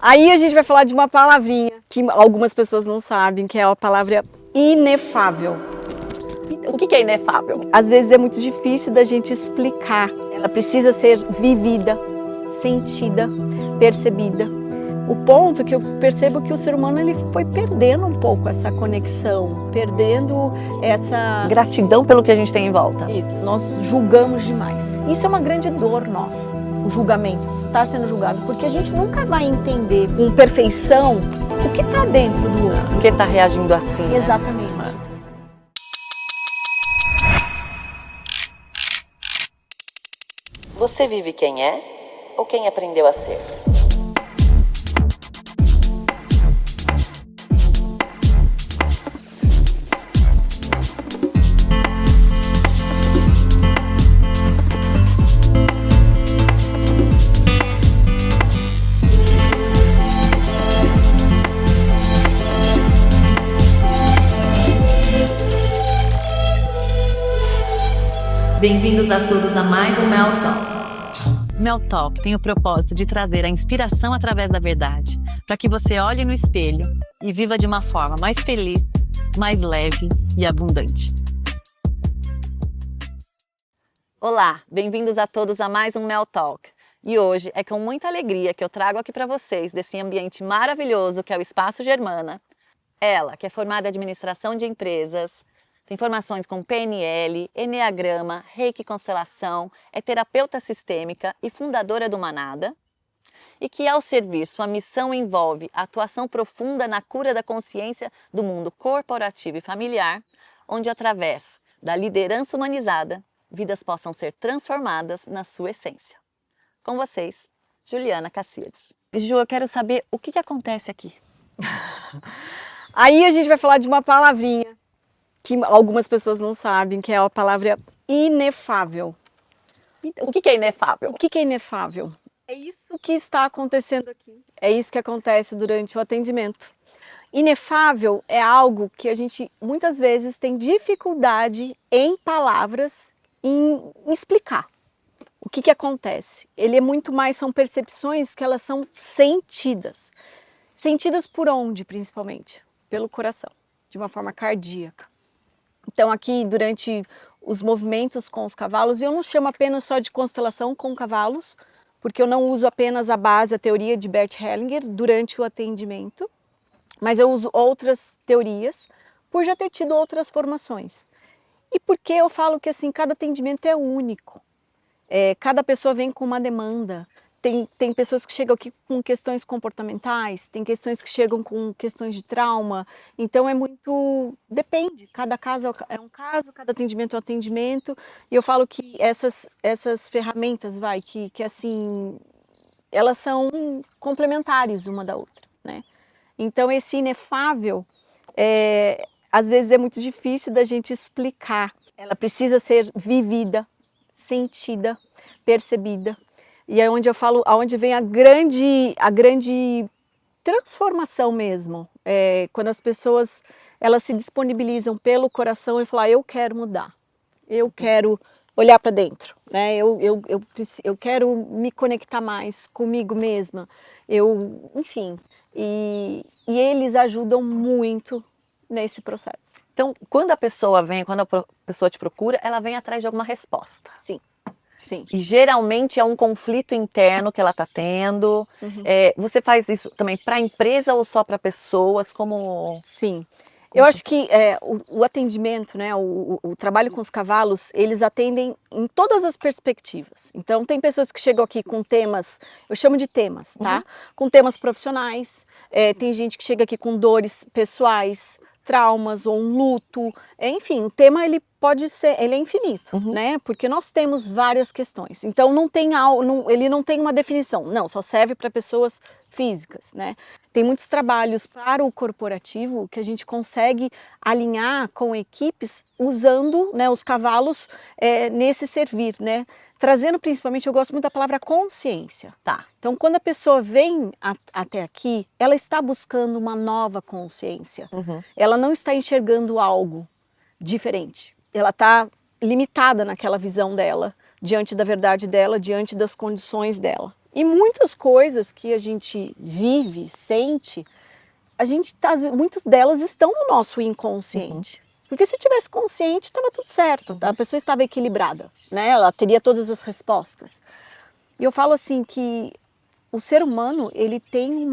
Aí a gente vai falar de uma palavrinha que algumas pessoas não sabem, que é a palavra inefável. O que é inefável? Às vezes é muito difícil da gente explicar. Ela precisa ser vivida, sentida, percebida. O ponto é que eu percebo que o ser humano ele foi perdendo um pouco essa conexão, perdendo essa Gratidão pelo que a gente tem em volta. Isso, nós julgamos demais. Isso é uma grande dor nossa, o julgamento, estar sendo julgado, porque a gente nunca vai entender com perfeição o que está dentro do outro. Por que está reagindo assim? Né? Exatamente. Você vive quem é ou quem aprendeu a ser? Bem-vindos a todos a mais um Mel Talk. Mel Talk tem o propósito de trazer a inspiração através da verdade, para que você olhe no espelho e viva de uma forma mais feliz, mais leve e abundante. Olá, bem-vindos a todos a mais um Mel Talk. E hoje é com muita alegria que eu trago aqui para vocês desse ambiente maravilhoso que é o Espaço Germana. Ela, que é formada em administração de empresas, tem formações com PNL, Enneagrama, Reiki Constelação, é terapeuta sistêmica e fundadora do Manada, e que ao servir sua missão envolve a atuação profunda na cura da consciência do mundo corporativo e familiar, onde através da liderança humanizada, vidas possam ser transformadas na sua essência. Com vocês, Juliana Cacildes. Ju, eu quero saber o que acontece aqui. Aí a gente vai falar de uma palavrinha que algumas pessoas não sabem, que é a palavra inefável. O que é inefável? O que é inefável? É isso que está acontecendo aqui. É isso que acontece durante o atendimento. Inefável é algo que a gente muitas vezes tem dificuldade em palavras em explicar. O que acontece? Ele é muito mais, são percepções que elas são sentidas. Sentidas por onde, principalmente? Pelo coração, de uma forma cardíaca. Então aqui durante os movimentos com os cavalos, e eu não chamo apenas só de constelação com cavalos, porque eu não uso apenas a base, a teoria de Bert Hellinger durante o atendimento, mas eu uso outras teorias por já ter tido outras formações. E porque eu falo que assim, cada atendimento é único, cada pessoa vem com uma demanda. Tem pessoas que chegam aqui com questões comportamentais, tem questões que chegam com questões de trauma, então é muito, depende, cada caso é um caso, cada atendimento é um atendimento, e eu falo que essas ferramentas, que assim, elas são complementares uma da outra, né? Então esse inefável, às vezes é muito difícil da gente explicar, ela precisa ser vivida, sentida, percebida. E é onde eu falo, aonde vem a grande transformação mesmo. Quando as pessoas elas se disponibilizam pelo coração e falam, eu quero mudar, eu quero olhar para dentro, né? Eu quero me conectar mais comigo mesma, enfim, e eles ajudam muito nesse processo. Então, quando a pessoa vem, quando a pessoa te procura, ela vem atrás de alguma resposta. Sim. Sim. E geralmente é um conflito interno que ela está tendo. Uhum. Você faz isso também para a empresa ou só para pessoas? Como... Sim. Eu acho que o atendimento, né, o trabalho com os cavalos, eles atendem em todas as perspectivas. Então, tem pessoas que chegam aqui com temas, eu chamo de temas, tá? Uhum. Com temas profissionais, tem gente que chega aqui com dores pessoais, traumas ou um luto, enfim, o tema ele pode ser, ele é infinito, uhum, né? Porque nós temos várias questões. Então ele não tem uma definição, não, só serve para pessoas físicas, né? Tem muitos trabalhos para o corporativo que a gente consegue alinhar com equipes usando, né, os cavalos nesse servir, né? Trazendo principalmente, eu gosto muito da palavra consciência. Tá. Então, quando a pessoa vem até aqui, ela está buscando uma nova consciência. Uhum. Ela não está enxergando algo diferente. Ela está limitada naquela visão dela, diante da verdade dela, diante das condições dela. E muitas coisas que a gente vive, sente, muitas delas estão no nosso inconsciente. Porque se tivesse consciente, estava tudo certo, a pessoa estava equilibrada, né? Ela teria todas as respostas. E eu falo assim que o ser humano, ele tem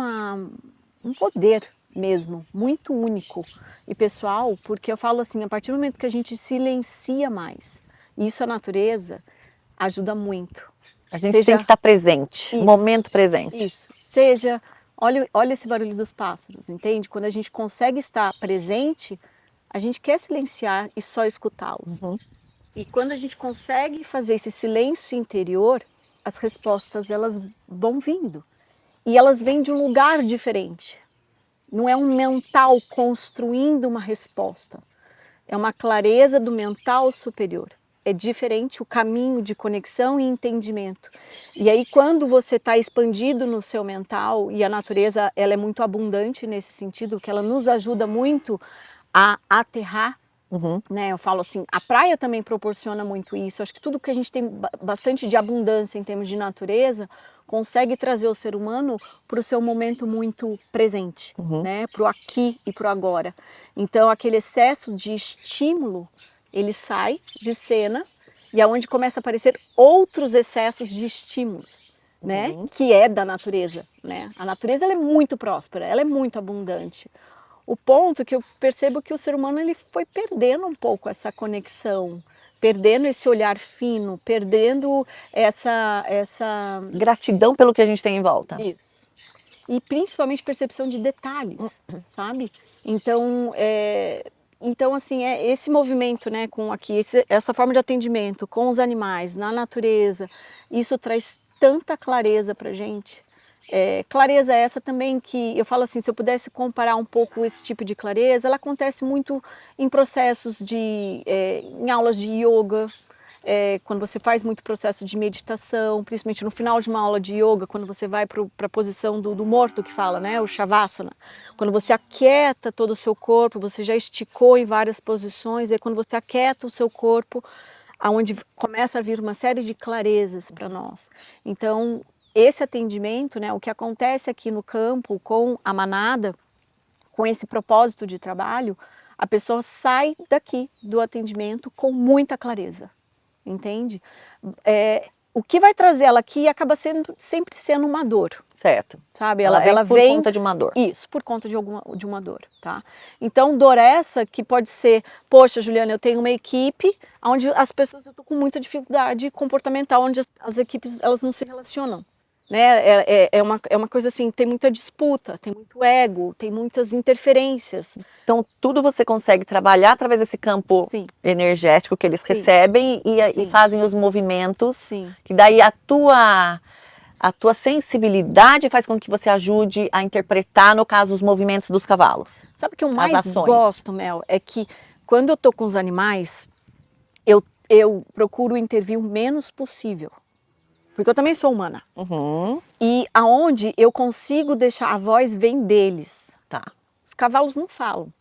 um poder mesmo, muito único e pessoal, porque eu falo assim, a partir do momento que a gente silencia mais, isso a natureza ajuda muito. A gente tem que estar presente, Isso, momento presente. Isso, seja, olha esse barulho dos pássaros, entende? Quando a gente consegue estar presente, a gente quer silenciar e só escutá-los. E quando a gente consegue fazer esse silêncio interior, as respostas elas vão vindo. E elas vêm de um lugar diferente. Não é um mental construindo uma resposta. É uma clareza do mental superior. É diferente o caminho de conexão e entendimento. E aí quando você está expandido no seu mental, e a natureza ela é muito abundante nesse sentido, que ela nos ajuda muito a aterrar, né? Eu falo assim, a praia também proporciona muito isso. Acho que tudo que a gente tem bastante de abundância em termos de natureza, consegue trazer o ser humano para o seu momento muito presente, né? Para o aqui e para o agora. Então aquele excesso de estímulo, ele sai de cena e é onde começa a aparecer outros excessos de estímulos, né? Que é da natureza, né? A natureza ela é muito próspera, ela é muito abundante. O ponto que eu percebo que o ser humano ele foi perdendo um pouco essa conexão, perdendo esse olhar fino, perdendo essa gratidão pelo que a gente tem em volta. Isso. E principalmente percepção de detalhes, sabe? Então, assim, esse movimento, né, com aqui, essa forma de atendimento com os animais, na natureza, isso traz tanta clareza pra gente. Clareza essa também que, eu falo assim, se eu pudesse comparar um pouco esse tipo de clareza, ela acontece muito em processos em aulas de yoga, quando você faz muito processo de meditação, principalmente no final de uma aula de yoga, quando você vai para a posição do morto que fala, né, o Shavasana, quando você aquieta todo o seu corpo, você já esticou em várias posições, e quando você aquieta o seu corpo, aonde começa a vir uma série de clarezas para nós. Então, esse atendimento, né, o que acontece aqui no campo com a manada, com esse propósito de trabalho, a pessoa sai daqui do atendimento com muita clareza. Entende? O que vai trazer ela aqui acaba sempre sendo uma dor. Certo. Sabe? Ela vem por conta de uma dor. Isso, por conta de uma dor, tá? Então, dor essa que pode ser, poxa, Juliana, eu tenho uma equipe onde as pessoas, eu tô com muita dificuldade comportamental, onde as equipes, elas não se relacionam. Né? É uma coisa assim, tem muita disputa, tem muito ego, tem muitas interferências. Então tudo você consegue trabalhar através desse campo energético que eles recebem e fazem os movimentos, que daí a tua sensibilidade faz com que você ajude a interpretar, no caso, os movimentos dos cavalos. Sabe o que eu mais gosto, Mel? É que quando eu tô com os animais, eu procuro intervir o menos possível. Porque eu também sou humana. E aonde eu consigo deixar, a voz vem deles. Tá. Os cavalos não falam.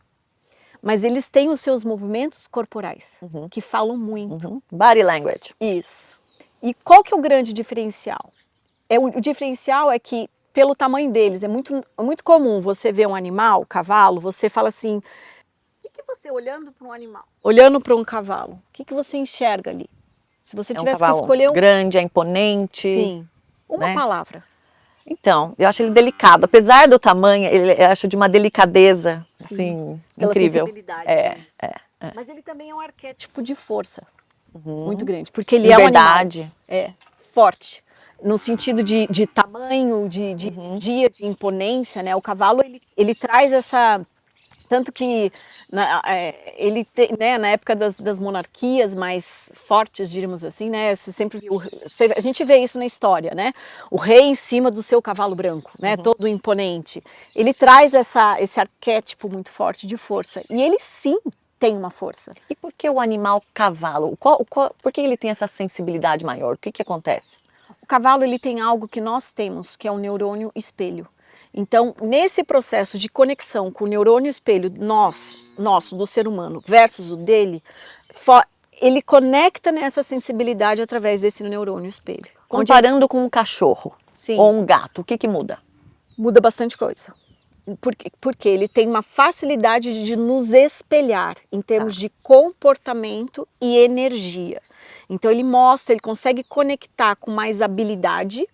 Mas eles têm os seus movimentos corporais, que falam muito. Body language. Isso. E qual que é o grande diferencial? O diferencial é que, pelo tamanho deles, é muito comum você ver um animal, cavalo, você fala assim, o que você, olhando para um animal, olhando para um cavalo, o que você enxerga ali? Se você tivesse que escolher grande, é imponente. Sim. Uma palavra. Então, eu acho ele delicado. Apesar do tamanho, eu acho de uma delicadeza, assim, incrível. Sensibilidade. Mas ele também é um arquétipo de força muito grande. Porque ele é um animal forte. No sentido de tamanho, de dia, de imponência, né? O cavalo, ele traz essa... Tanto que ele tem, né, na época das monarquias mais fortes, diríamos assim, né, você sempre viu, a gente vê isso na história, né, o rei em cima do seu cavalo branco, né, todo imponente. Ele traz esse arquétipo muito forte de força, e ele sim tem uma força. E por que o animal cavalo? Por que ele tem essa sensibilidade maior? O que acontece? O cavalo, ele tem algo que nós temos, que é o neurônio espelho. Então, nesse processo de conexão com o neurônio espelho nosso, do ser humano, versus o dele, ele conecta nessa sensibilidade através desse neurônio espelho. Comparando com um cachorro. Sim. ou um gato? O que que muda? Muda bastante coisa. Porque ele tem uma facilidade de nos espelhar em termos de comportamento e energia. Então ele mostra, ele consegue conectar com mais habilidade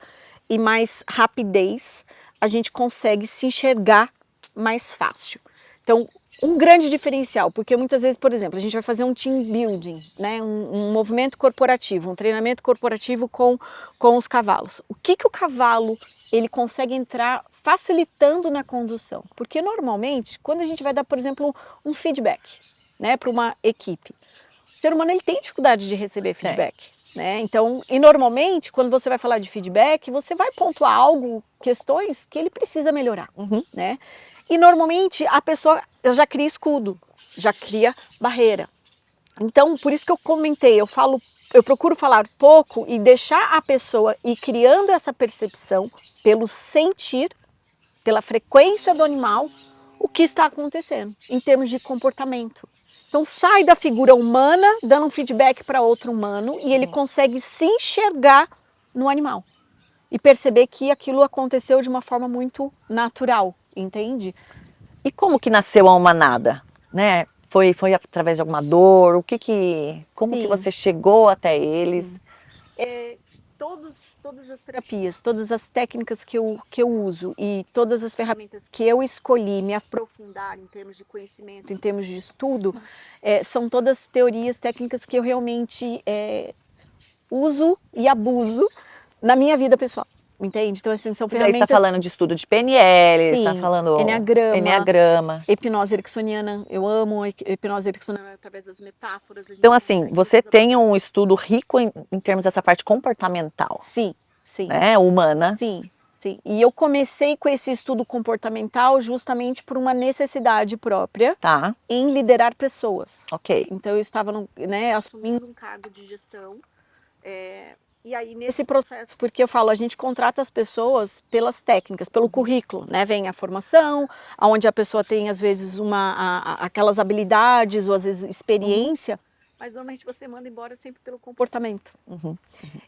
e mais rapidez, a gente consegue se enxergar mais fácil. Então, um grande diferencial, porque muitas vezes, por exemplo, a gente vai fazer um team building, né, um movimento corporativo, um treinamento corporativo com os cavalos. O que o cavalo ele consegue entrar facilitando na condução? Porque normalmente, quando a gente vai dar, por exemplo, um feedback, né, para uma equipe, o ser humano ele tem dificuldade de receber feedback. Né? Então, e normalmente, quando você vai falar de feedback, você vai pontuar algo, questões que ele precisa melhorar, né? E normalmente a pessoa já cria escudo, já cria barreira. Então, por isso que eu comentei, eu procuro falar pouco e deixar a pessoa ir criando essa percepção pelo sentir, pela frequência do animal, o que está acontecendo em termos de comportamento. Então sai da figura humana, dando um feedback para outro humano e ele consegue se enxergar no animal e perceber que aquilo aconteceu de uma forma muito natural, entende? E como que nasceu a manada, né? Foi através de alguma dor? Como que Sim. você chegou até eles? Todas as terapias, todas as técnicas que eu uso e todas as ferramentas que eu escolhi me aprofundar em termos de conhecimento, em termos de estudo, são todas teorias, técnicas que eu realmente uso e abuso na minha vida pessoal. Entende? Então, assim, são Daí você está ferramentas... falando de estudo de PNL, está Sim, falando enneagrama, hipnose ericksoniana. Eu amo a hipnose ericksoniana através das metáforas. Então, assim, você tem um estudo rico em termos dessa parte comportamental. Sim, sim. Né? Humana. Sim, sim. E eu comecei com esse estudo comportamental justamente por uma necessidade própria em liderar pessoas. Ok. Então, eu estava assumindo um cargo de gestão. E aí, nesse processo, porque eu falo, a gente contrata as pessoas pelas técnicas, pelo currículo, né? Vem a formação, onde a pessoa tem, às vezes, aquelas habilidades ou, às vezes, experiência, mas normalmente você manda embora sempre pelo comportamento.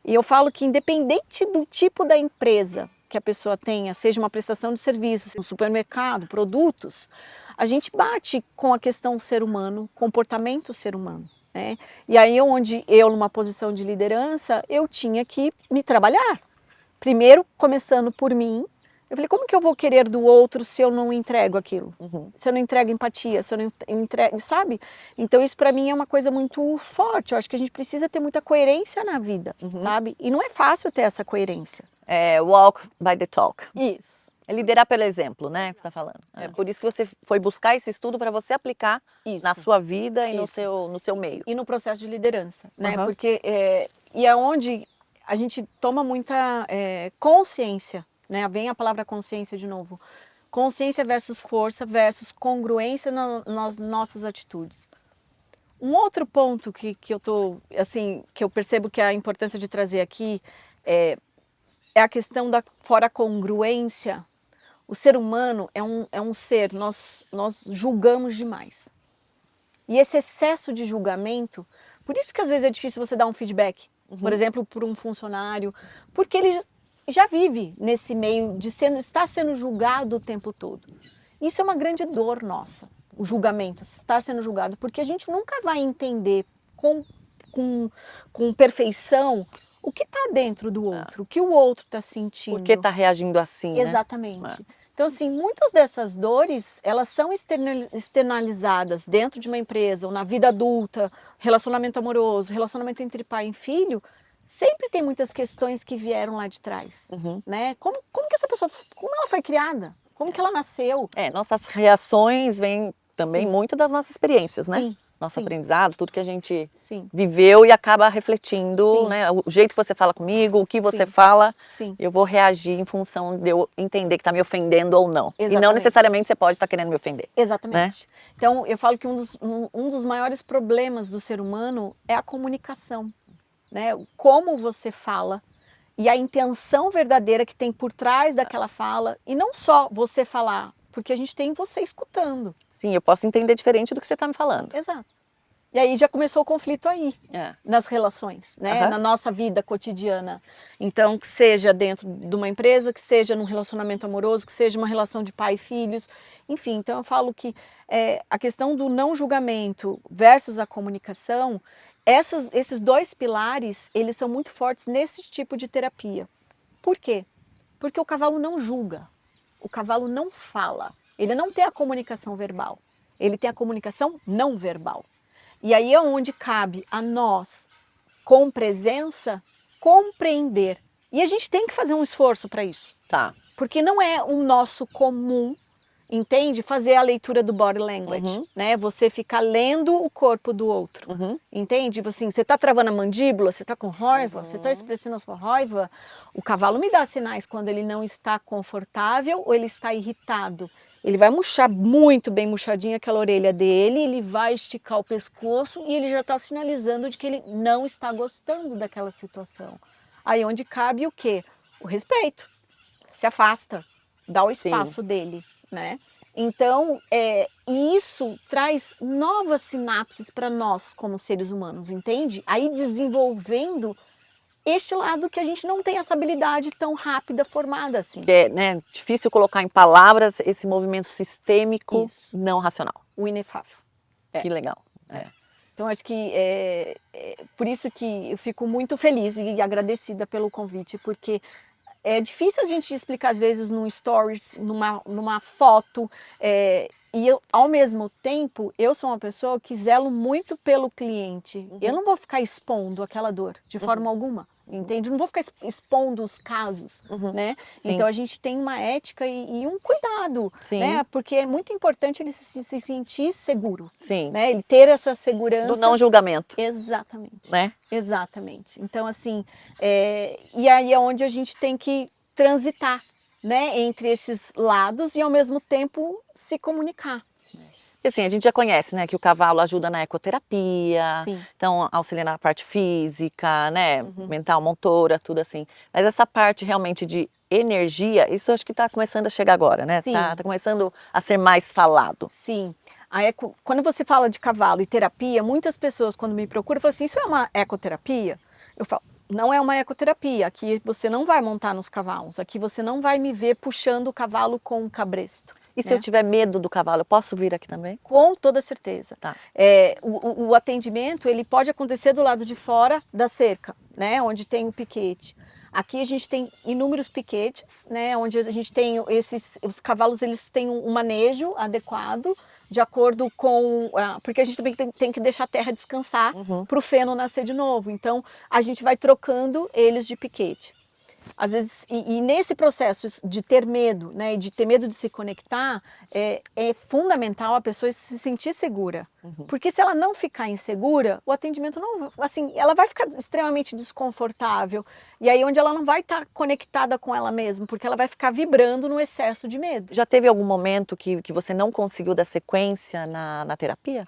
E eu falo que, independente do tipo da empresa que a pessoa tenha, seja uma prestação de serviços, um supermercado, produtos, a gente bate com a questão ser humano, comportamento ser humano. Né? E aí onde eu, numa posição de liderança, eu tinha que me trabalhar. Primeiro, começando por mim, eu falei, como que eu vou querer do outro se eu não entrego aquilo? Se eu não entrego empatia, se eu não entrego, sabe? Então isso para mim é uma coisa muito forte, eu acho que a gente precisa ter muita coerência na vida, sabe? E não é fácil ter essa coerência. Walk by the talk. Isso. É liderar pelo exemplo, né, que você está falando. É por isso que você foi buscar esse estudo para você aplicar na sua vida e no seu meio. E no processo de liderança, né? Porque e é onde a gente toma muita consciência, né? Vem a palavra consciência de novo. Consciência versus força versus congruência nas nossas atitudes. Um outro ponto que eu tô, assim, que eu percebo que é a importância de trazer aqui é a questão da fora congruência. O ser humano é um ser, nós julgamos demais. E esse excesso de julgamento, por isso que às vezes é difícil você dar um feedback, por exemplo, por um funcionário, porque ele já vive nesse meio de estar sendo julgado o tempo todo. Isso é uma grande dor nossa, o julgamento, estar sendo julgado, porque a gente nunca vai entender com perfeição o que está dentro do outro, o que o outro está sentindo. Por que está reagindo assim, Exatamente. Né? Então, assim, muitas dessas dores, elas são externalizadas dentro de uma empresa ou na vida adulta, relacionamento amoroso, relacionamento entre pai e filho, sempre tem muitas questões que vieram lá de trás, né? Como que essa pessoa, como ela foi criada? Como que ela nasceu? Nossas reações vêm também muito das nossas experiências, né? Sim. Nosso aprendizado, tudo que a gente Sim. viveu e acaba refletindo, né? O jeito que você fala comigo, o que você fala, eu vou reagir em função de eu entender que está me ofendendo ou não. Exatamente. E não necessariamente você pode estar querendo me ofender. Exatamente. Né? Então, eu falo que um dos maiores problemas do ser humano é a comunicação, né? Como você fala e a intenção verdadeira que tem por trás daquela fala, e não só você falar, porque a gente tem você escutando. Sim, eu posso entender diferente do que você está me falando. Exato. E aí já começou o conflito aí, É. nas relações, né? Aham. Na nossa vida cotidiana. Então, que seja dentro de uma empresa, que seja num relacionamento amoroso, que seja uma relação de pai e filhos. Enfim, então eu falo que a questão do não julgamento versus a comunicação, esses dois pilares, eles são muito fortes nesse tipo de terapia. Por quê? Porque o cavalo não julga, o cavalo não fala, ele não tem a comunicação verbal, ele tem a comunicação não verbal. E aí é onde cabe a nós, com presença, compreender. E a gente tem que fazer um esforço para isso, Tá. porque não é o nosso comum, entende? Fazer a leitura do body language, Uhum. né? Você ficar lendo o corpo do outro, entende? Assim, você está travando a mandíbula, você está com raiva, você está expressando a sua raiva. O cavalo me dá sinais quando ele não está confortável ou ele está irritado. Ele vai murchar muito bem murchadinha aquela orelha dele, ele vai esticar o pescoço e ele já está sinalizando de que ele não está gostando daquela situação. Aí onde cabe o quê? O respeito. Se afasta, dá o espaço dele, né? Então, isso traz novas sinapses para nós como seres humanos, entende? Aí desenvolvendo este lado que a gente não tem essa habilidade tão rápida formada assim. Que é, né, difícil colocar em palavras esse movimento sistêmico Isso. não racional. O inefável. É. Que legal. Então, acho que por isso que eu fico muito feliz e agradecida pelo convite, porque é difícil a gente explicar, às vezes, num stories, numa foto, e eu, ao mesmo tempo, eu sou uma pessoa que zelo muito pelo cliente. Eu não vou ficar expondo aquela dor, de forma alguma, entende? Não vou ficar expondo os casos, né? Sim. Então, a gente tem uma ética e um cuidado, Sim. né? Porque é muito importante ele se sentir seguro, Sim. né? Ele ter essa segurança. Do não julgamento. Exatamente. Né? Exatamente. Então, assim, e aí é onde a gente tem que transitar, né, entre esses lados e ao mesmo tempo se comunicar. E assim, a gente já conhece, né, que o cavalo ajuda na ecoterapia, Sim. então auxilia na parte física, né, mental, motora, tudo assim. Mas essa parte realmente de energia, isso acho que está começando a chegar agora, né? Sim. Tá começando a ser mais falado. Sim. Quando você fala de cavalo e terapia, muitas pessoas quando me procuram falam assim, isso é uma ecoterapia? Eu falo, não é uma ecoterapia, aqui você não vai montar nos cavalos, aqui você não vai me ver puxando o cavalo com um cabresto. E se eu tiver medo do cavalo, eu posso vir aqui também? Com toda certeza. Tá. O atendimento ele pode acontecer do lado de fora da cerca, né, onde tem o piquete. Aqui a gente tem inúmeros piquetes, né, onde a gente tem os cavalos eles têm um manejo adequado, de acordo com, porque a gente também tem que deixar a terra descansar para o feno nascer de novo. Então a gente vai trocando eles de piquete. Às vezes, e nesse processo de ter medo, né, de ter medo de se conectar, é fundamental a pessoa se sentir segura. Porque se ela não ficar insegura, o atendimento não, assim, ela vai ficar extremamente desconfortável. E aí onde ela não vai estar conectada com ela mesma, porque ela vai ficar vibrando no excesso de medo. Já teve algum momento que você não conseguiu dar sequência na terapia?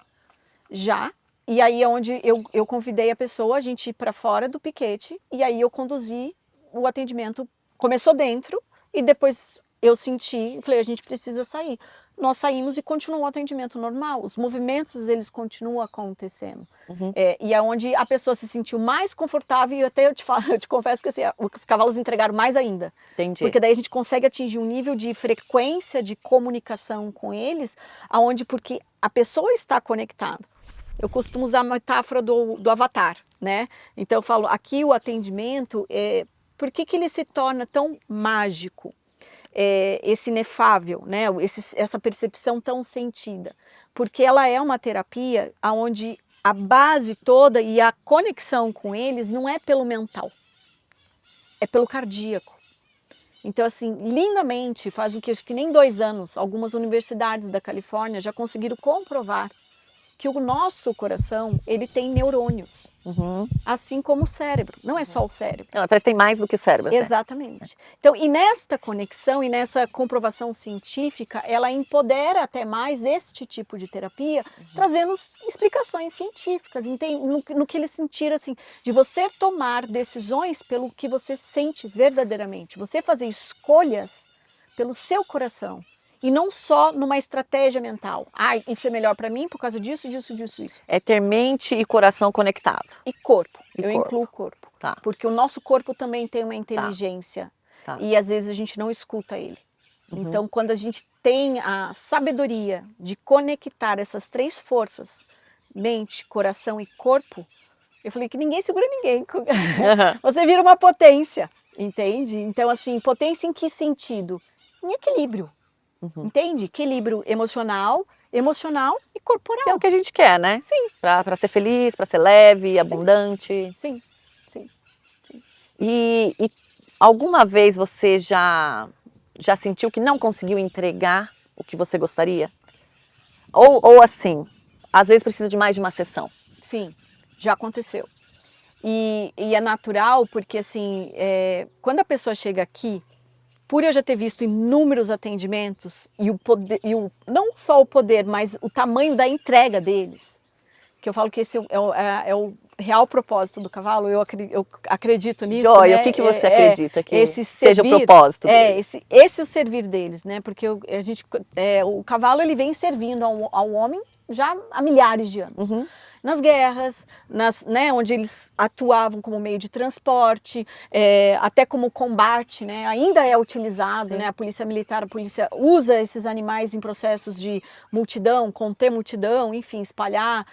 Já. E aí é onde eu convidei a pessoa, a gente ir para fora do piquete, e aí eu conduzi o atendimento, começou dentro e depois eu senti, falei, a gente precisa sair. Nós saímos e continuou o atendimento normal, os movimentos eles continuam acontecendo. E é onde a pessoa se sentiu mais confortável e até eu te confesso que assim, os cavalos entregaram mais ainda. Entendi. Porque daí a gente consegue atingir um nível de frequência de comunicação com eles, porque a pessoa está conectada. Eu costumo usar a metáfora do avatar, né? Então eu falo, aqui o atendimento, por que ele se torna tão mágico? Esse inefável, né? Essa percepção tão sentida. Porque ela é uma terapia onde a base toda e a conexão com eles não é pelo mental, é pelo cardíaco. Então, assim, lindamente, faz o que acho que nem 2 anos, algumas universidades da Califórnia já conseguiram comprovar que o nosso coração, ele tem neurônios, assim como o cérebro, não é só o cérebro. Não, parece que tem mais do que cérebro. Até. Exatamente. Então, e nesta conexão e nessa comprovação científica, ela empodera até mais este tipo de terapia, trazendo explicações científicas, no que eles sentiram, assim, de você tomar decisões pelo que você sente verdadeiramente, você fazer escolhas pelo seu coração. E não só numa estratégia mental. Ah, isso é melhor para mim por causa disso, disso, disso, isso. É ter mente e coração conectado. E corpo. E Eu corpo. incluo o corpo. Tá. Porque o nosso corpo também tem uma inteligência. Tá. E às vezes a gente não escuta ele. Então, quando a gente tem a sabedoria de conectar essas 3 forças, mente, coração e corpo, eu falei que ninguém segura ninguém. Você vira uma potência, entende? Então, assim, potência em que sentido? Em equilíbrio, entende? Equilíbrio emocional e corporal. Que é o que a gente quer, né? Sim. Para ser feliz, para ser leve, abundante. Sim. E alguma vez você já sentiu que não conseguiu entregar o que você gostaria? Ou assim, às vezes precisa de mais de uma sessão? Sim, já aconteceu. E é natural porque, assim, quando a pessoa chega aqui, por eu já ter visto inúmeros atendimentos e o poder, não só o poder, mas o tamanho da entrega deles, que eu falo que esse é o real propósito do cavalo, eu acredito nisso. Joia, né? o que você acredita que esse seja o propósito deles? Esse é o servir deles, né? Porque o cavalo ele vem servindo ao homem já há milhares de anos. Nas guerras, né, onde eles atuavam como meio de transporte, até como combate, né, ainda é utilizado, né, a polícia militar, a polícia usa esses animais em processos de multidão, conter multidão, enfim, espalhar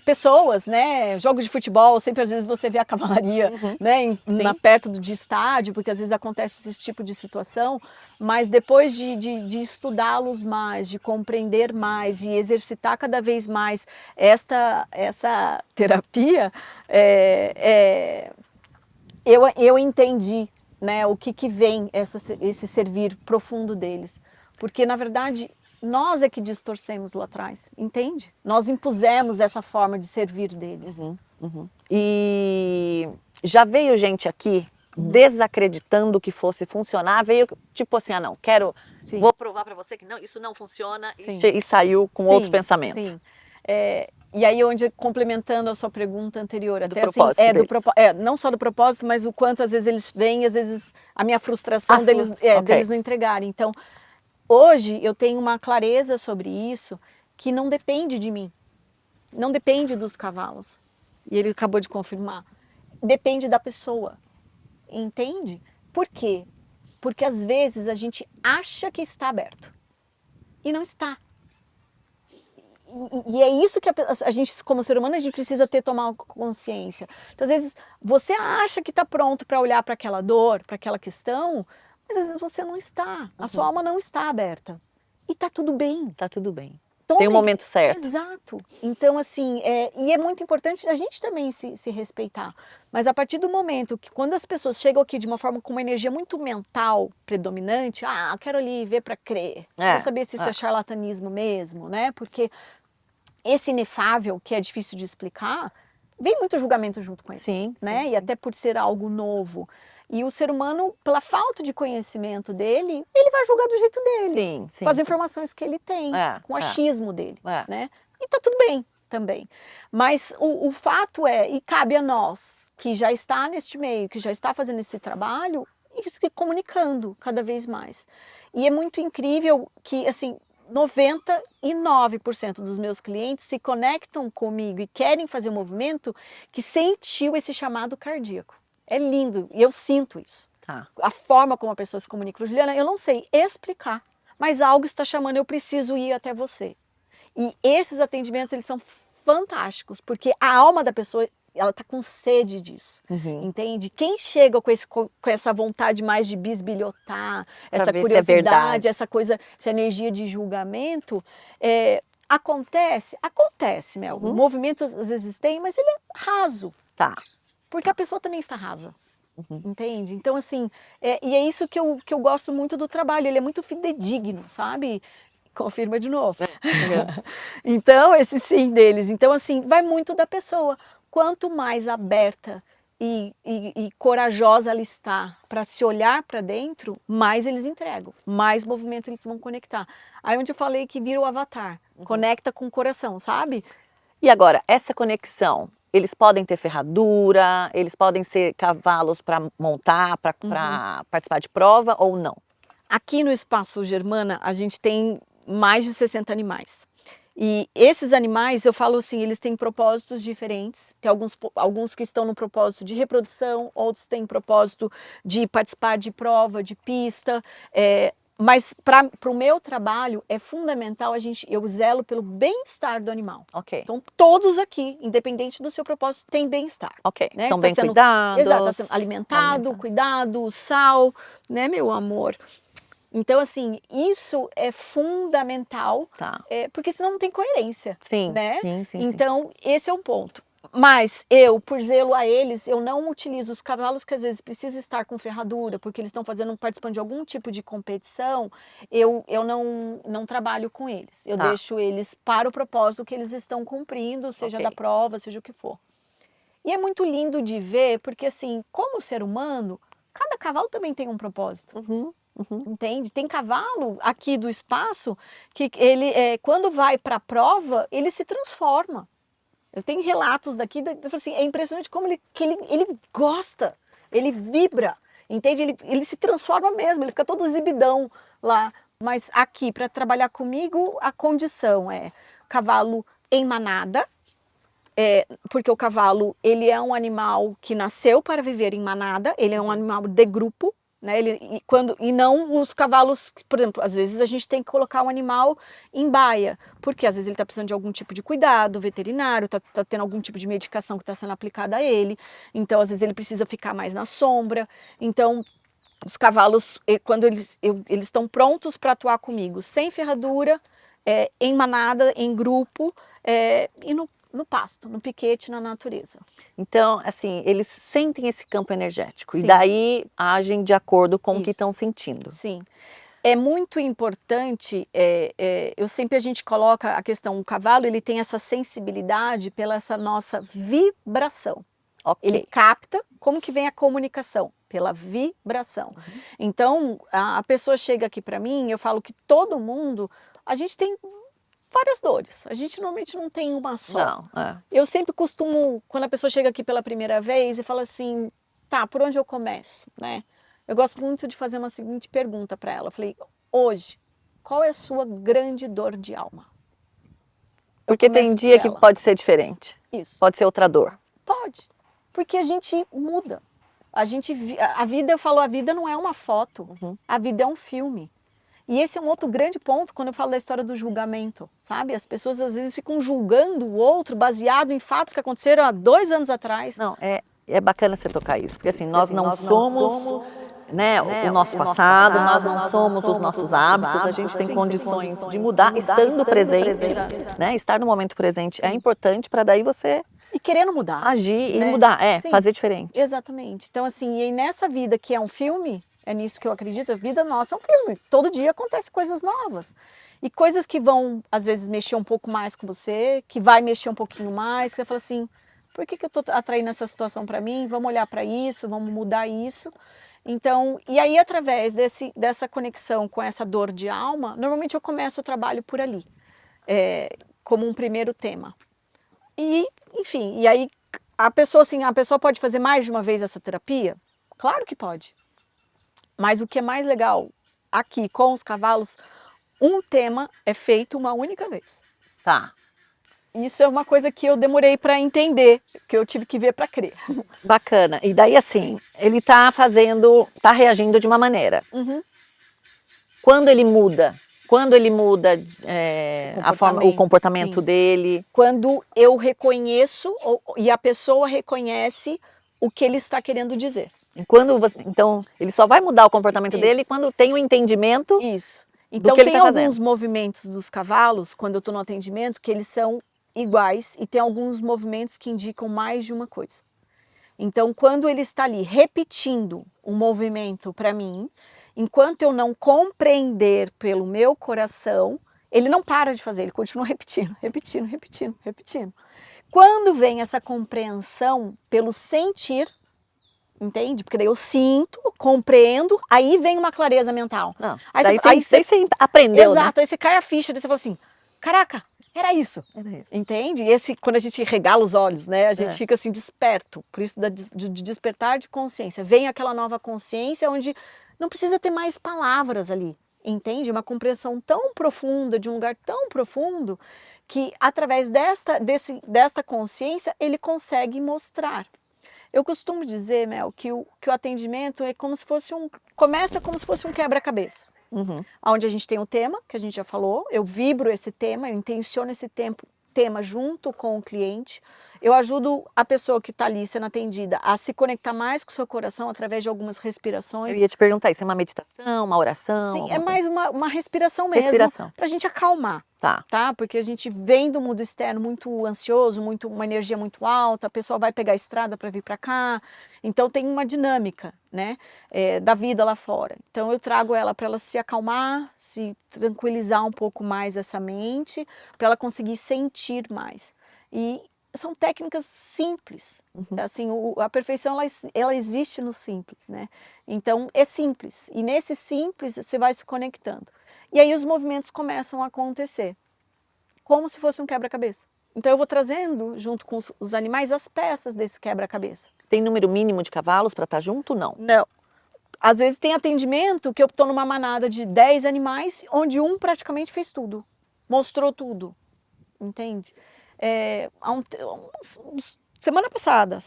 pessoas, né, jogos de futebol, sempre às vezes você vê a cavalaria, né, perto de estádio, porque às vezes acontece esse tipo de situação, mas depois de estudá-los mais, de compreender mais e exercitar cada vez mais essa terapia, eu entendi, né, o que vem esse servir profundo deles. Porque, na verdade, nós é que distorcemos lá atrás, entende? Nós impusemos essa forma de servir deles. E já veio gente aqui desacreditando que fosse funcionar, veio tipo assim, não, vou provar para você que não, isso não funciona e saiu com outro pensamento. Sim. E aí, complementando a sua pergunta anterior, até propósito assim, não só do propósito, mas o quanto às vezes eles vêm, às vezes a minha frustração deles não entregarem. Então, hoje eu tenho uma clareza sobre isso que não depende de mim, não depende dos cavalos. E ele acabou de confirmar. Depende da pessoa, entende? Por quê? Porque às vezes a gente acha que está aberto e não está. E é isso que a gente, como ser humano, a gente precisa tomar consciência. Então, às vezes, você acha que está pronto para olhar para aquela dor, para aquela questão, mas às vezes você não está. A sua alma não está aberta. E está tudo bem. Está tudo bem. Tem um momento certo. Exato. Então, assim, e é muito importante a gente também se respeitar. Mas a partir do momento que, quando as pessoas chegam aqui de uma forma com uma energia muito mental predominante, quero ali ver para crer, quero saber se isso é charlatanismo mesmo, né? Porque esse inefável, que é difícil de explicar, vem muito julgamento junto com ele, né? E até por ser algo novo. E o ser humano, pela falta de conhecimento dele, ele vai julgar do jeito dele, com as informações que ele tem, com o achismo dele, né? E tá tudo bem também. Mas o fato e cabe a nós, que já está neste meio, que já está fazendo esse trabalho, e se comunicando cada vez mais. E é muito incrível que, assim, 99% dos meus clientes se conectam comigo e querem fazer um movimento que sentiu esse chamado cardíaco. É lindo, e eu sinto isso. A forma como a pessoa se comunica. Juliana, eu não sei explicar, mas algo está chamando, eu preciso ir até você. E esses atendimentos, eles são fantásticos, porque a alma da pessoa, ela está com sede disso, entende? Quem chega com essa vontade mais de bisbilhotar, essa curiosidade, essa energia de julgamento, acontece, Mel. Movimentos às vezes tem, mas ele é raso. Porque a pessoa também está rasa, entende? Então, assim, e é isso que eu gosto muito do trabalho, ele é muito fidedigno, sabe? Confirma de novo. Então, esse sim deles. Então, assim, vai muito da pessoa. Quanto mais aberta e corajosa ela está para se olhar para dentro, mais eles entregam, mais movimento eles vão conectar. Aí onde eu falei que vira o avatar, conecta com o coração, sabe? E agora, essa conexão, eles podem ter ferradura, eles podem ser cavalos para montar, para participar de prova ou não? Aqui no Espaço Germana, a gente tem mais de 60 animais. E esses animais, eu falo assim, eles têm propósitos diferentes. Tem alguns que estão no propósito de reprodução, outros têm propósito de participar de prova, de pista. Mas para o meu trabalho é fundamental eu zelo pelo bem-estar do animal. Ok. Então todos aqui, independente do seu propósito, têm bem-estar. Ok, Né? são Está bem sendo, cuidados. exato, está sendo alimentado, cuidado, sal, né, meu amor? Então, assim, isso é fundamental, Tá. porque senão não tem coerência, Sim, né? sim. Então, esse é o ponto. Mas eu, por zelo a eles, eu não utilizo os cavalos que às vezes precisam estar com ferradura, porque eles estão participando de algum tipo de competição, eu não trabalho com eles. Eu deixo eles para o propósito que eles estão cumprindo, seja da prova, seja o que for. E é muito lindo de ver, porque assim, como ser humano, cada cavalo também tem um propósito. Entende? Tem cavalo aqui do espaço que ele, quando vai para a prova, ele se transforma. Eu tenho relatos daqui, assim, é impressionante como ele gosta, ele vibra, entende? Ele se transforma mesmo, ele fica todo exibidão lá. Mas aqui, para trabalhar comigo, a condição é cavalo em manada, porque o cavalo ele é um animal que nasceu para viver em manada, ele é um animal de grupo, né? E não os cavalos, por exemplo, às vezes a gente tem que colocar um animal em baia, porque às vezes ele está precisando de algum tipo de cuidado veterinário, está tendo algum tipo de medicação que está sendo aplicada a ele, então às vezes ele precisa ficar mais na sombra. Então os cavalos, quando eles estão prontos para atuar comigo, sem ferradura, em manada, em grupo, e no pasto, no piquete, na natureza. Então, assim, eles sentem esse campo energético Sim. e daí agem de acordo com o que Isso. estão sentindo. Sim. É muito importante, a gente coloca a questão, o cavalo ele tem essa sensibilidade pela essa nossa vibração. Ok. Ele capta como que vem a comunicação, pela vibração. Então, a pessoa chega aqui para mim, eu falo que todo mundo, a gente tem várias dores, a gente normalmente não tem uma só. Não, Eu sempre costumo, quando a pessoa chega aqui pela primeira vez e fala assim, tá, por onde eu começo, né? Eu gosto muito de fazer uma seguinte pergunta para ela. Eu falei, hoje, qual é a sua grande dor de alma? Porque tem dia que pode ser diferente. Isso. Pode ser outra dor. Pode. Porque a gente muda. A vida, eu falo, a vida não é uma foto. A vida é um filme. E esse é um outro grande ponto quando eu falo da história do julgamento, sabe? As pessoas às vezes ficam julgando o outro baseado em fatos que aconteceram há 2 anos atrás. Não, é bacana você tocar isso, porque assim, nós não somos né, o nosso passado, nós não somos os nossos hábitos, a gente tem condições de mudar estando presente, né? Estar no momento presente é importante para daí você e querendo mudar, agir e mudar, fazer diferente. Exatamente. Então assim, e nessa vida que é um filme, é nisso que eu acredito, a vida nossa é um filme. Todo dia acontecem coisas novas. E coisas que vão, às vezes, mexer um pouco mais com você, que vai mexer um pouquinho mais, você fala assim, por que eu estou atraindo essa situação para mim? Vamos olhar para isso, vamos mudar isso. Então, e aí através dessa conexão com essa dor de alma, normalmente eu começo o trabalho por ali, como um primeiro tema. E, enfim, e aí a pessoa pode fazer mais de uma vez essa terapia? Claro que pode. Mas o que é mais legal aqui com os cavalos, um tema é feito uma única vez. Tá. Isso é uma coisa que eu demorei para entender, que eu tive que ver para crer. Bacana. E daí assim, ele tá reagindo de uma maneira. Quando ele muda o comportamento dele. Quando eu reconheço e a pessoa reconhece o que ele está querendo dizer. Então, ele só vai mudar o comportamento dele quando tem o entendimento. Isso. Então, tem alguns movimentos dos cavalos, quando eu estou no atendimento, que eles são iguais e tem alguns movimentos que indicam mais de uma coisa. Então, quando ele está ali repetindo um movimento para mim, enquanto eu não compreender pelo meu coração, ele não para de fazer, ele continua repetindo, repetindo, repetindo, repetindo. Quando vem essa compreensão pelo sentir, entende? Porque daí eu sinto, compreendo, aí vem uma clareza mental. Não, aí você aprendeu, exato, né? aí você cai a ficha, daí você fala assim, caraca, era isso. Entende? Quando a gente regala os olhos, né? A gente fica assim desperto, por isso de despertar de consciência. Vem aquela nova consciência onde não precisa ter mais palavras ali, entende? Uma compreensão tão profunda, de um lugar tão profundo, que através desta consciência ele consegue mostrar. Eu costumo dizer, Mel, que o atendimento é como se fosse começa como se fosse um quebra-cabeça. Onde a gente tem o tema, que a gente já falou, eu vibro esse tema, eu intenciono esse tema junto com o cliente, eu ajudo a pessoa que está ali sendo atendida a se conectar mais com o seu coração através de algumas respirações. Eu ia te perguntar, isso é uma meditação, uma oração? Sim, é mais uma respiração mesmo, para a gente acalmar. Tá? Porque a gente vem do mundo externo muito ansioso, uma energia muito alta, a pessoa vai pegar a estrada para vir para cá, então tem uma dinâmica, né, da vida lá fora. Então eu trago ela para ela se acalmar, se tranquilizar um pouco mais essa mente, para ela conseguir sentir mais. E são técnicas simples, assim, a perfeição ela existe no simples, né? Então é simples, e nesse simples você vai se conectando. E aí os movimentos começam a acontecer, como se fosse um quebra-cabeça. Então eu vou trazendo, junto com os animais, as peças desse quebra-cabeça. Tem número mínimo de cavalos para estar junto, não? Não. Às vezes tem atendimento que eu estou numa manada de 10 animais, onde um praticamente fez tudo, mostrou tudo, entende? Semana passada,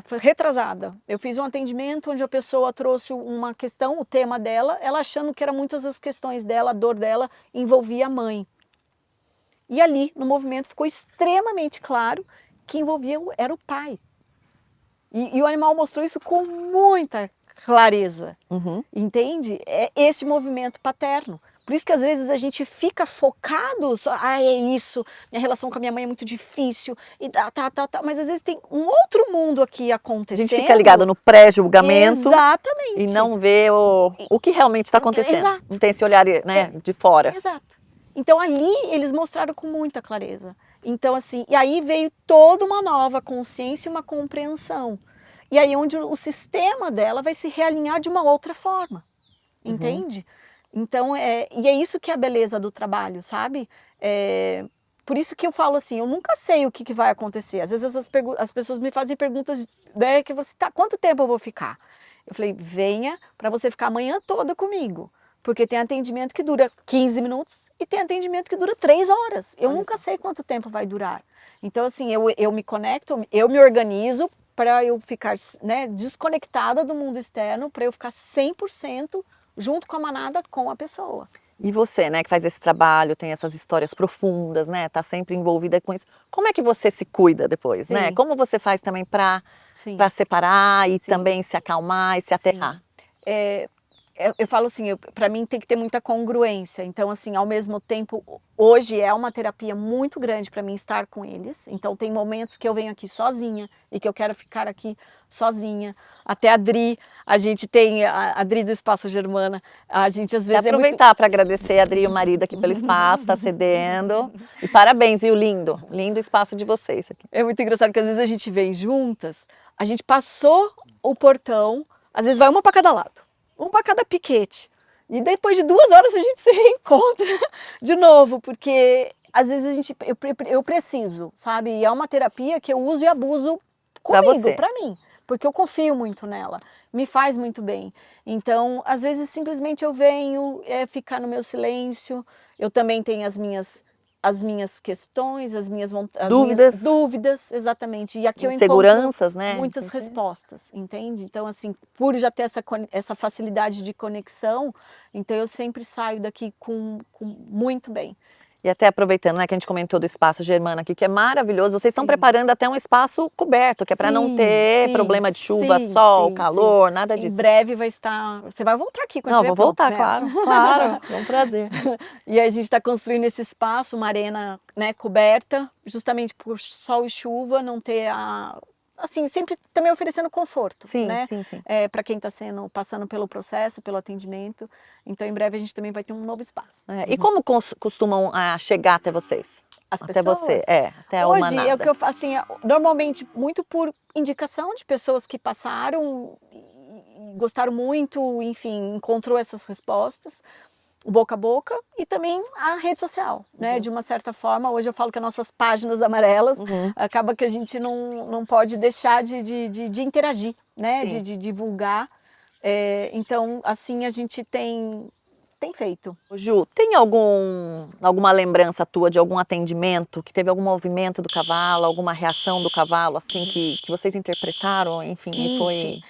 foi retrasada, eu fiz um atendimento onde a pessoa trouxe uma questão, o tema dela, ela achando que eram muitas as questões dela, a dor dela envolvia a mãe. E ali, no movimento, ficou extremamente claro que envolvia era o pai. E o animal mostrou isso com muita clareza, entende? É esse movimento paterno. Por isso que às vezes a gente fica focado, é isso, minha relação com a minha mãe é muito difícil, e mas às vezes tem um outro mundo aqui acontecendo. A gente fica ligado no pré-julgamento. Exatamente. E não vê o que realmente está acontecendo. Exato. Não tem esse olhar, né, de fora. Exato. Então ali eles mostraram com muita clareza. Então assim, e aí veio toda uma nova consciência e uma compreensão. E aí onde o sistema dela vai se realinhar de uma outra forma, entende? Então, e é isso que é a beleza do trabalho, sabe? Por isso que eu falo assim, eu nunca sei o que vai acontecer. Às vezes as pessoas me fazem perguntas, né, que você tá, quanto tempo eu vou ficar? Eu falei, venha para você ficar a manhã toda comigo, porque tem atendimento que dura 15 minutos e tem atendimento que dura 3 horas. Eu nunca sei quanto tempo vai durar. Então, assim, eu me conecto, eu me organizo para eu ficar, né, desconectada do mundo externo, para eu ficar 100% junto com a manada, com a pessoa. E você, né, que faz esse trabalho, tem essas histórias profundas, né, tá sempre envolvida com isso. Como é que você se cuida depois, né? Como você faz também para separar e também se acalmar e se aterrar? Eu falo assim, para mim tem que ter muita congruência. Então, assim, ao mesmo tempo, hoje é uma terapia muito grande para mim estar com eles. Então, tem momentos que eu venho aqui sozinha e que eu quero ficar aqui sozinha. Até a Dri, a gente tem a Dri do Espaço Germana. A gente às vezes aproveitar para agradecer a Dri e o marido aqui pelo espaço, tá cedendo. E parabéns, viu? Lindo, lindo espaço de vocês aqui. É muito engraçado que às vezes a gente vem juntas, a gente passou o portão, às vezes vai uma para cada lado. Um para cada piquete. E depois de 2 horas a gente se reencontra de novo, porque às vezes eu preciso, sabe? E é uma terapia que eu uso e abuso comigo, para mim, porque eu confio muito nela, me faz muito bem. Então, às vezes simplesmente eu venho ficar no meu silêncio, eu também tenho as minhas questões, as minhas dúvidas, exatamente. E aqui eu encontro né? muitas respostas, entende? Então, assim, por já ter essa facilidade de conexão, então eu sempre saio daqui com muito bem. E até aproveitando, né, que a gente comentou do Espaço Germana aqui, que é maravilhoso, vocês estão preparando até um espaço coberto, que é para não ter problema de chuva, sol, calor, nada disso. Em breve vai estar... Você vai voltar aqui quando tiver pronto, né? Claro, é um prazer. E a gente está construindo esse espaço, uma arena, né, coberta, justamente por sol e chuva, não ter assim, sempre também oferecendo conforto, né? Sim. Para quem está passando pelo processo, pelo atendimento. Então, em breve a gente também vai ter um novo espaço. E como costumam chegar até vocês? As pessoas? Até você, até hoje, a manada. é o que eu faço, assim, normalmente muito por indicação de pessoas que passaram e gostaram muito, enfim, encontrou essas respostas. Boca a boca e também a rede social, né? De uma certa forma, hoje eu falo que as nossas páginas amarelas, acaba que a gente não pode deixar de interagir, né? De divulgar, Então, assim, a gente tem feito. Ô, Ju, tem alguma lembrança tua de algum atendimento que teve algum movimento do cavalo, alguma reação do cavalo, assim, que vocês interpretaram, enfim, e Sim, sim. foi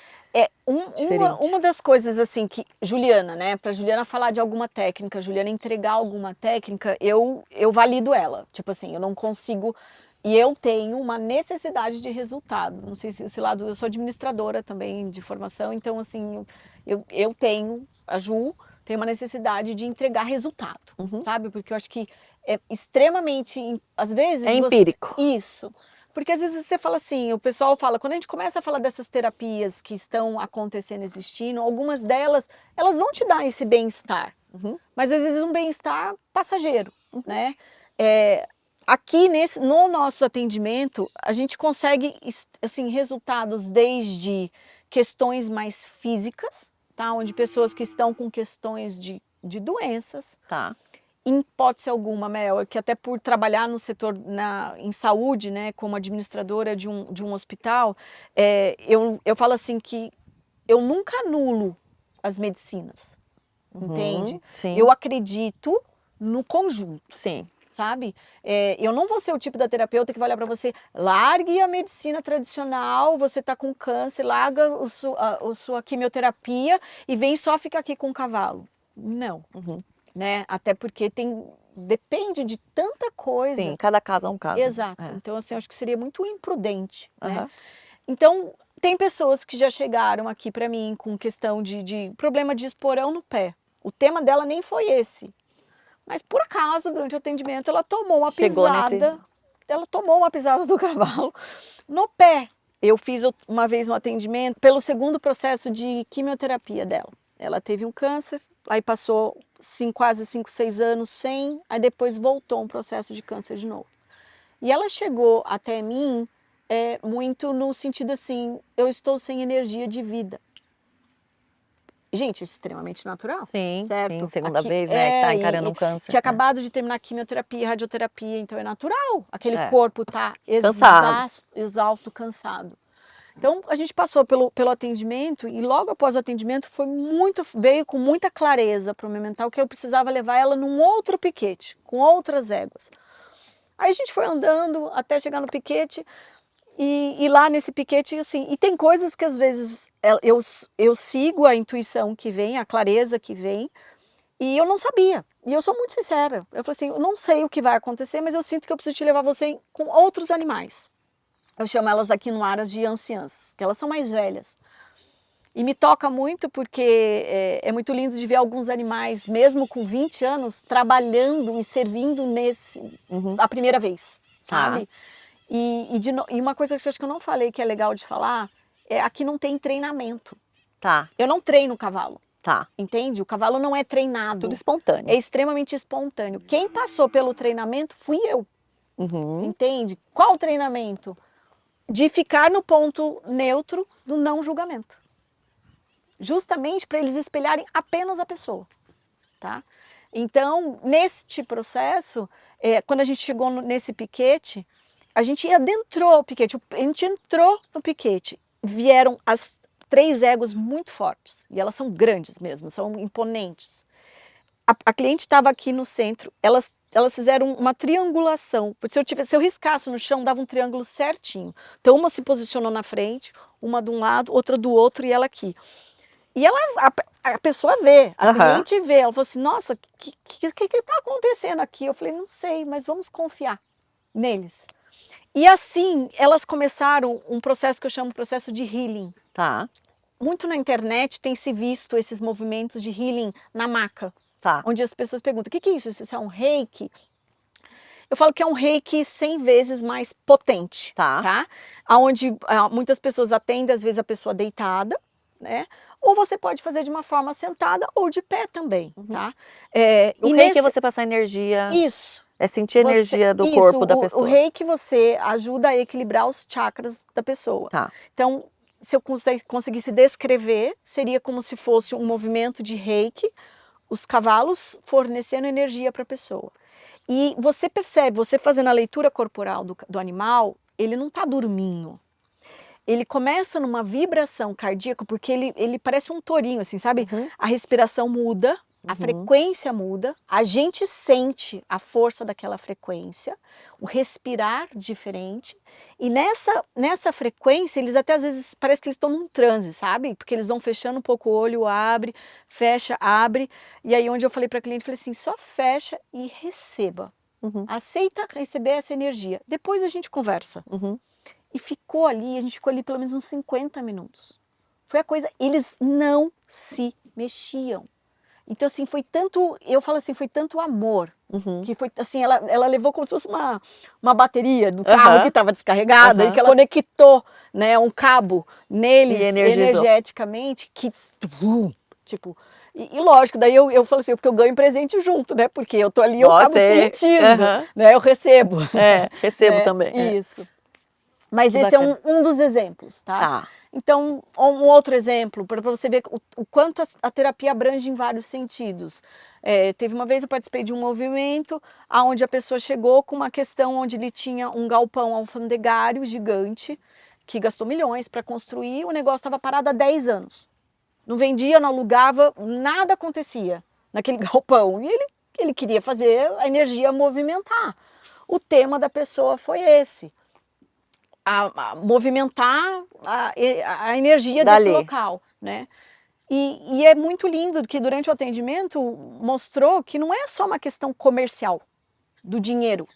diferente? Uma das coisas assim que Juliana, né, para Juliana falar de alguma técnica, Juliana entregar alguma técnica, eu valido ela. Tipo assim, eu não consigo e eu tenho uma necessidade de resultado. Não sei se esse lado, eu sou administradora também de formação, então assim, eu tenho, a Ju tem uma necessidade de entregar resultado, sabe? Porque eu acho que é extremamente, às vezes É empírico. Isso. Porque às vezes você fala assim, o pessoal fala, quando a gente começa a falar dessas terapias que estão acontecendo, existindo, algumas delas, elas vão te dar esse bem-estar, mas às vezes um bem-estar passageiro, né? Aqui no nosso atendimento, a gente consegue assim, resultados desde questões mais físicas, tá? Onde pessoas que estão com questões de doenças, Tá. em hipótese alguma, Mel, que até por trabalhar no setor em saúde, né, como administradora de um hospital, eu falo assim que eu nunca anulo as medicinas, entende? Sim. Eu acredito no conjunto. Sim. Sabe? Eu não vou ser o tipo da terapeuta que vai olhar para você, largue a medicina tradicional, você está com câncer, larga a sua quimioterapia e vem só ficar aqui com o cavalo. Não. Né? Até porque depende de tanta coisa. Sim, cada caso é um caso. Exato. Então, assim, eu acho que seria muito imprudente, né? Uhum. Então, tem pessoas que já chegaram aqui para mim com questão de problema de esporão no pé. O tema dela nem foi esse. Mas, por acaso, durante o atendimento, ela tomou uma pisada. Ela tomou uma pisada do cavalo no pé. Eu fiz uma vez um atendimento pelo segundo processo de quimioterapia dela. Ela teve um câncer, aí passou quase 5, 6 anos sem, aí depois voltou um processo de câncer de novo. E ela chegou até mim muito no sentido assim, eu estou sem energia de vida. Gente, isso é extremamente natural, Sim, certo? sim, segunda vez, né, que tá encarando um câncer. Tinha acabado de terminar quimioterapia, radioterapia, então é natural. Aquele É. corpo tá exausto, cansado. Então, a gente passou pelo atendimento e logo após o atendimento veio com muita clareza para o meu mental que eu precisava levar ela num outro piquete, com outras éguas. Aí a gente foi andando até chegar no piquete e lá nesse piquete, assim, e tem coisas que às vezes eu sigo a intuição que vem, a clareza que vem, e eu não sabia. E eu sou muito sincera. Eu falei assim, eu não sei o que vai acontecer, mas eu sinto que eu preciso te levar você com outros animais. Eu chamo elas aqui no Aras de anciãs, que elas são mais velhas. E me toca muito porque é muito lindo de ver alguns animais, mesmo com 20 anos, trabalhando e servindo a primeira vez, sabe? E uma coisa que eu acho que eu não falei que é legal de falar, aqui não tem treinamento. Tá. Eu não treino o cavalo. Tá. Entende? O cavalo não é treinado. Tudo espontâneo. É extremamente espontâneo. Quem passou pelo treinamento fui eu. Entende? Qual o treinamento? De ficar no ponto neutro do não julgamento. Justamente para eles espelharem apenas a pessoa, tá? Então, neste processo, quando a gente chegou nesse piquete, a gente adentrou o piquete, a gente entrou no piquete, vieram as 3 éguas muito fortes, e elas são grandes mesmo, são imponentes. A cliente estava aqui no centro, elas fizeram uma triangulação, porque se eu riscasse no chão, dava um triângulo certinho. Então, uma se posicionou na frente, uma de um lado, outra do outro, e ela aqui. E a pessoa vê, a cliente vê, ela falou assim, nossa, o que está acontecendo aqui? Eu falei, não sei, mas vamos confiar neles. E assim, elas começaram um processo que eu chamo de processo de healing. Tá. Muito na internet tem se visto esses movimentos de healing na maca. Tá. Onde as pessoas perguntam, o que é isso? Isso é um reiki? Eu falo que é um reiki 100 vezes mais potente. Tá? Onde muitas pessoas atendem, às vezes a pessoa deitada, né? Ou você pode fazer de uma forma sentada ou de pé também, tá? O reiki é você passar energia. Isso. É sentir a energia do corpo da pessoa. O reiki você ajuda a equilibrar os chakras da pessoa. Tá. Então, se eu conseguisse descrever, seria como se fosse um movimento de reiki, os cavalos fornecendo energia para a pessoa. E você percebe, você fazendo a leitura corporal do animal, ele não está dormindo. ele começa numa vibração cardíaca, porque ele parece um tourinho, assim, sabe? Uhum. A respiração muda, a frequência muda, a gente sente a força daquela frequência, o respirar diferente, e nessa frequência, eles até às vezes, parece que eles estão num transe, sabe? Porque eles vão fechando um pouco o olho, abre, fecha, abre, e aí onde eu falei para a cliente, falei assim, só fecha e receba. Uhum. Aceita receber essa energia, depois a gente conversa. Uhum. E ficou ali, a gente ficou ali pelo menos uns 50 minutos. Foi a coisa, eles não se mexiam. Então assim, foi tanto, eu falo assim, foi tanto amor, Uhum. que foi assim, ela levou como se fosse uma bateria do carro que estava descarregada e que ela conectou, né, um cabo neles E energizou. energeticamente, que tipo, e lógico, daí eu falo assim, porque eu ganho presente junto, né, porque eu tô ali, eu acabo sentindo, né, eu recebo. Recebo também. Isso. Mas Que esse bacana. é um dos exemplos, tá? Tá. Então, um outro exemplo, para você ver o quanto a terapia abrange em vários sentidos. Teve uma vez eu participei de um movimento onde a pessoa chegou com uma questão onde ele tinha um galpão alfandegário gigante, que gastou milhões para construir, o negócio estava parado há 10 anos. Não vendia, não alugava, nada acontecia naquele galpão. E ele queria fazer a energia movimentar. O tema da pessoa foi esse. A movimentar a energia desse local, né? E é muito lindo que durante o atendimento mostrou que não é só uma questão comercial do dinheiro,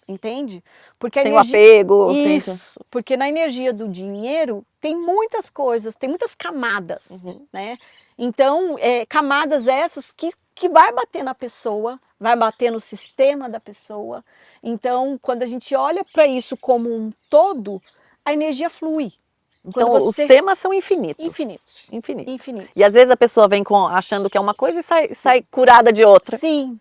entende? Porque a tem energia, o apego. isso, porque na energia do dinheiro tem muitas coisas, tem muitas camadas, né? Então, camadas essas que vai bater na pessoa, vai bater no sistema da pessoa. Então, quando a gente olha para isso como um todo, a energia flui. Então, os temas são infinitos. Infinitos. Infinitos. Infinitos. E às vezes a pessoa vem achando que é uma coisa e sai curada de outra. Sim.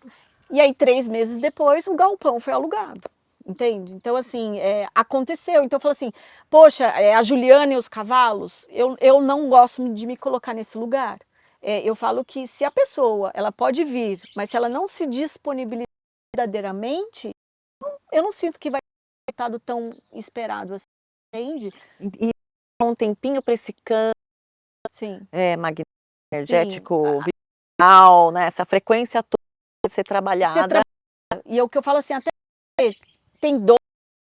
E aí, 3 meses depois, o galpão foi alugado. Entende? Então, assim, aconteceu. Então, eu falo assim, poxa, a Juliana e os cavalos, eu não gosto de me colocar nesse lugar. Eu falo que se a pessoa, ela pode vir, mas se ela não se disponibilizar verdadeiramente, eu não sinto que vai ter resultado tão esperado assim, entende? E um tempinho para esse campo magnético, energético, vital, né? Essa frequência toda ser trabalhada. E é o que eu falo assim, até tem dor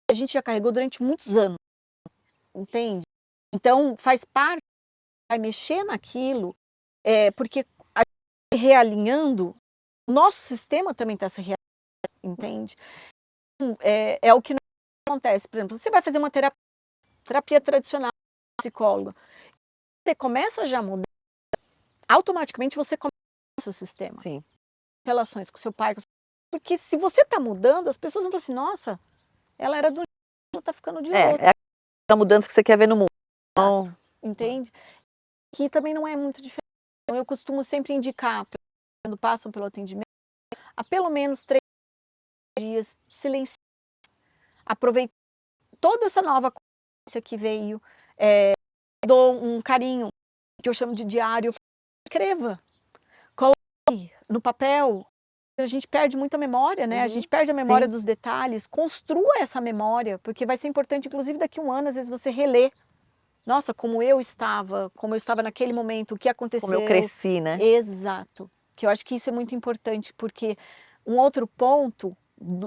que a gente já carregou durante muitos anos, entende? Então faz parte, vai mexer naquilo, porque a gente realinhando, o nosso sistema também está se realinhando, entende? É o que acontece, por exemplo, você vai fazer uma terapia tradicional, psicóloga, você começa já a mudar, automaticamente você começa o seu sistema. Sim. Relações com seu pai, porque se você está mudando, as pessoas vão falar assim, nossa, ela era do jeito, ela está ficando de outro. É a mudança que você quer ver no mundo. Entende? Que também não é muito diferente. Eu costumo sempre indicar, quando passam pelo atendimento, há pelo menos 3 dias, silenciar, aproveitar toda essa nova consciência que veio, dou um carinho, que eu chamo de diário, escreva, coloque no papel. A gente perde muita memória, né? A gente perde a memória dos detalhes. Construa essa memória, porque vai ser importante, inclusive daqui a um ano, às vezes você relê. Nossa, como eu estava naquele momento, o que aconteceu. Como eu cresci, né? Exato. Que eu acho que isso é muito importante, porque um outro ponto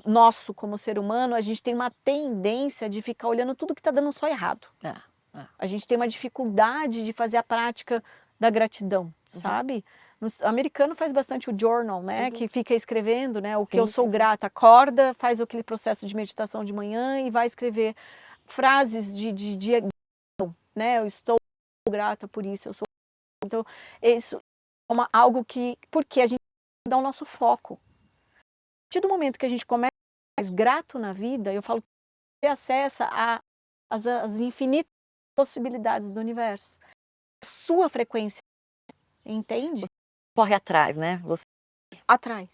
nosso como ser humano, a gente tem uma tendência de ficar olhando tudo que está dando só errado. A gente tem uma dificuldade de fazer a prática da gratidão, sabe? O americano faz bastante o journal, né? Que fica escrevendo, né? O que eu sou grata. Acorda, faz aquele processo de meditação de manhã e vai escrever frases de né? Eu estou grata por isso, eu sou. Então, isso é algo que, porque a gente dá o nosso foco. A partir do momento que a gente começa a ser mais grato na vida, eu falo que você acessa as infinitas possibilidades do universo. A sua frequência, entende? Você corre atrás, né? Você atrai.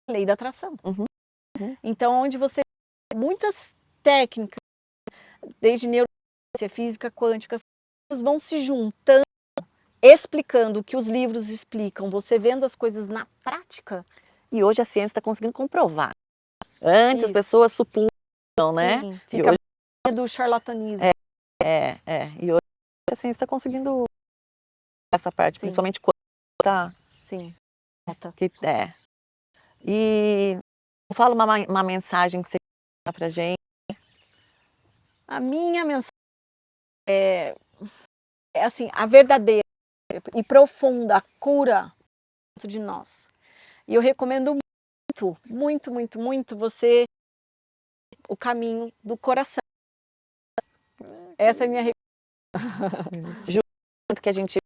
Lei da atração. Então, onde você tem muitas técnicas, desde neurociência, física quântica, as coisas vão se juntando, explicando o que os livros explicam, você vendo as coisas na prática. E hoje a ciência está conseguindo comprovar. Antes as pessoas supunham, né? Fica do charlatanismo. E hoje, assim, você está conseguindo essa parte, Sim. principalmente quando tá... Sim. E fala uma mensagem que você quer dar pra gente. A minha mensagem é assim, a verdadeira e profunda cura dentro de nós. E eu recomendo muito, muito, muito, muito você o caminho do coração. Essa é a minha Tanto que a gente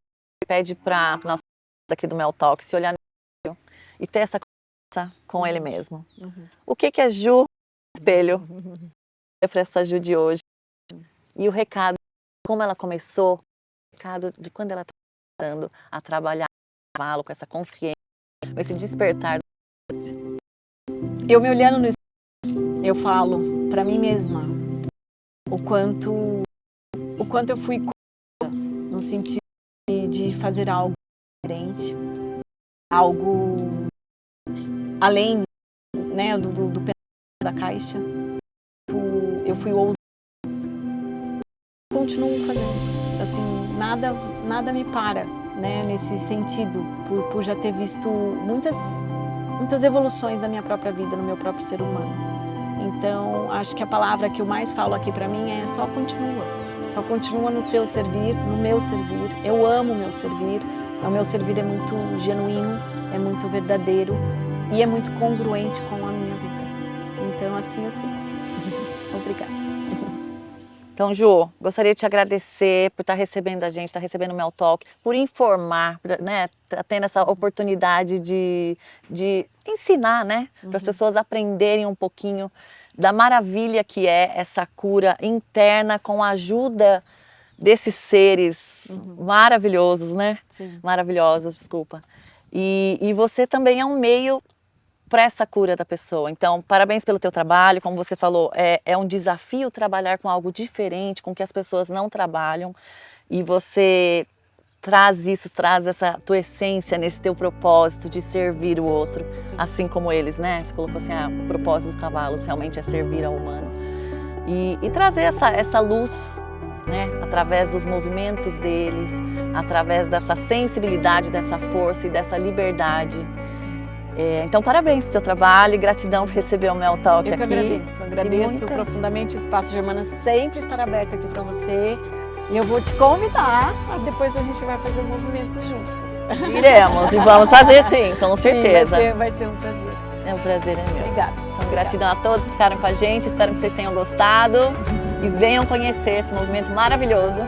pede para nós aqui do Mel Talk se olhar no espelho e ter essa conversa com ele mesmo. O que é Ju no espelho para essa Ju de hoje? E o recado, como ela começou, o recado de quando ela está começando a trabalhar com o cavalo, com essa consciência, com esse despertar. Eu me olhando no espelho, eu falo para mim mesma o quanto eu fui curada no sentido de fazer algo diferente, algo além, né, do pensamento da caixa. Eu fui ousada, continuo fazendo. Assim, nada me para, né, nesse sentido, por já ter visto muitas evoluções da minha própria vida, no meu próprio ser humano. Então, acho que a palavra que eu mais falo aqui para mim é só continua. Só continua no seu servir, no meu servir. Eu amo o meu servir. O meu servir é muito genuíno, é muito verdadeiro e é muito congruente com a minha vida. Então, assim. Obrigada. Então, Ju, gostaria de te agradecer por estar recebendo a gente, estar recebendo o Mel Talk, por informar, né, tendo essa oportunidade de ensinar, né, para as pessoas aprenderem um pouquinho da maravilha que é essa cura interna com a ajuda desses seres maravilhosos, né? Sim. Maravilhosos, desculpa. E você também é um meio para essa cura da pessoa. Então, parabéns pelo teu trabalho, como você falou, é um desafio trabalhar com algo diferente, com que as pessoas não trabalham, e você traz essa tua essência nesse teu propósito de servir o outro, assim como eles, né? Você colocou assim, o propósito dos cavalos realmente é servir ao humano. E trazer essa luz, né? Através dos movimentos deles, através dessa sensibilidade, dessa força e dessa liberdade. Então, parabéns pelo seu trabalho e gratidão por receber o Mel Talk aqui. Eu que agradeço profundamente. O Espaço Germana sempre estará aberto aqui para você. E eu vou te convidar, depois a gente vai fazer um movimento juntas. Iremos, e vamos fazer sim, com certeza. Sim, vai ser um prazer. É um prazer, é meu. Obrigada. Então, gratidão a todos que ficaram com a gente, espero que vocês tenham gostado e venham conhecer esse movimento maravilhoso.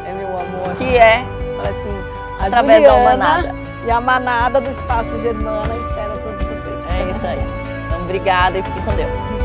É meu amor. Que é, assim, a através Juliana da manada. E a manada do Espaço Germana espera todos vocês. É isso aí. Então, obrigada e fiquem com Deus.